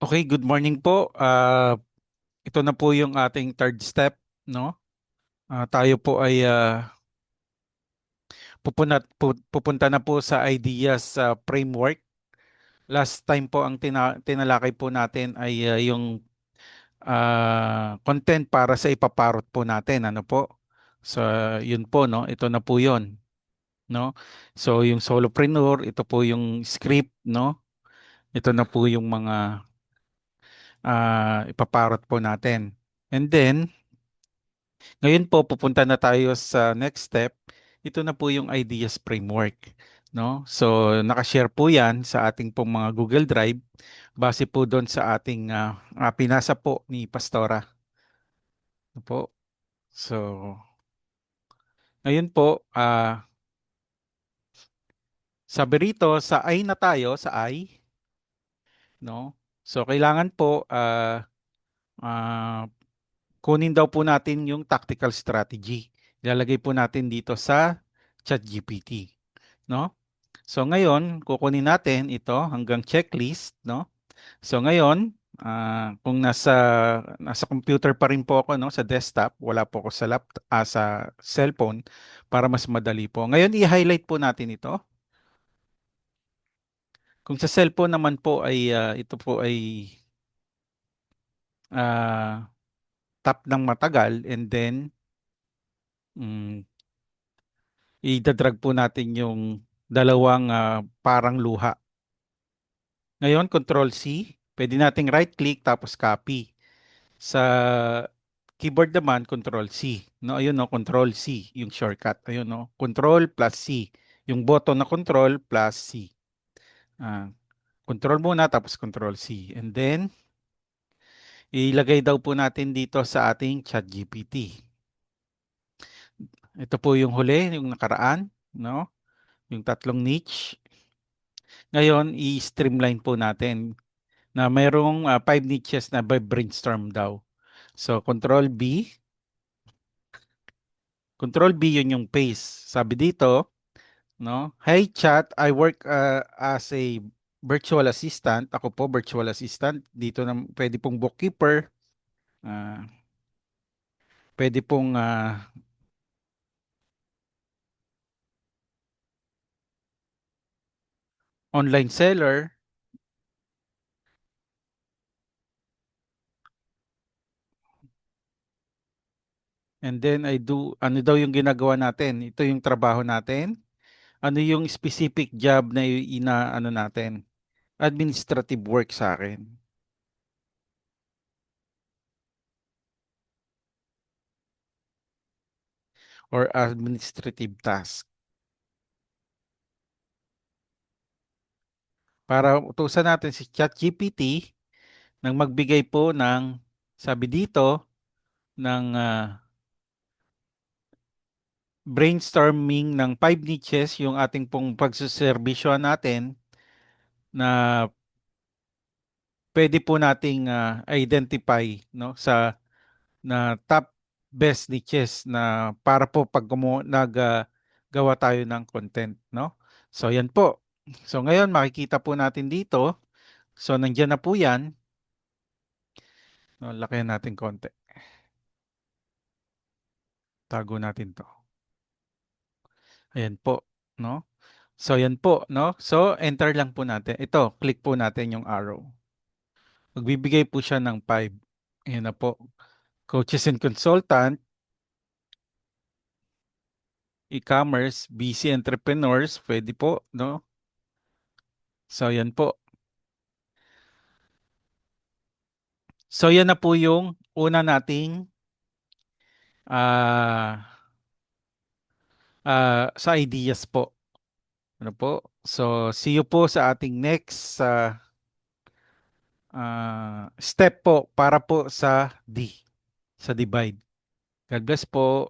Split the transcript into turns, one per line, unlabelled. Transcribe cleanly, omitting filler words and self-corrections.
Okay, good morning po. Ito na po yung ating third step, no? Tayo po ay pupunta na po sa ideas framework. Last time po ang tinalakay po natin ay yung content para sa ipaparot po natin, ano po? So, yun po, no? Ito na po yun, no? So, yung solopreneur, ito po yung script, no? Ito na po yung mga ipaparot po natin. And then, ngayon po, pupunta na tayo sa next step. Ito na po yung ideas framework. No? So, nakashare po yan sa ating pong mga Google Drive base po doon sa ating pinasa po ni Pastora. Ano po? So, ngayon po, sabi rito, sa I na tayo, sa I, no? So, kailangan po, ah, kunin daw po natin yung tactical strategy. Ilalagay po natin dito sa ChatGPT, no? So ngayon, kukunin natin ito hanggang checklist, no? So ngayon, kung nasa computer pa rin po ako, no, sa desktop, wala po ako sa sa cellphone para mas madali po. Ngayon, i-highlight po natin ito. Kung sa cellphone naman po ay ito po ay ah, tap ng matagal and then mm, i-drag po natin yung dalawang parang luha. Ngayon, Control C. Pwede nating right click tapos copy. Sa keyboard naman, Control C. No, ayun no, Control C, yung shortcut. Ayun no, Control plus C. Yung button na Control plus C. Ah, Control muna tapos Control C. And then, ilagay daw po natin dito sa ating ChatGPT. Ito po yung huli, yung nakaraan, no? Yung tatlong niche. Ngayon, i-streamline po natin na mayroong 5 niches na by brainstorm daw. So, Control B yun yung paste. Sabi dito, no? Hey chat, I work as a virtual assistant. Ako po virtual assistant. Dito na pwede pong bookkeeper, ah, pwede pong online seller, and then I do ano daw yung ginagawa natin? Ito yung trabaho natin. Ano yung specific job na ano natin? Administrative work sa akin or administrative task. Para utusan natin si ChatGPT nang magbigay po ng sabi dito ng brainstorming ng 5 niches yung ating pong pagsuserbisyo natin na pwede po nating identify no sa na top best niches na para po pag gawa tayo ng content, no? So yan po. So ngayon makikita po natin dito. So nandiyan na po yan. No, lakihan natin konti. Tago natin to. Ayan po, no? So yan po, no? So enter lang po natin. Ito, click po natin yung arrow. Magbibigay po siya ng 5. Ayan na po. Coaches and consultant, e-commerce, busy entrepreneurs, pwede po, no? So yan po. So yan na po yung una nating ah sa ideas po. Ano po? So see you po sa ating next step po para po sa D, sa divide. God bless po.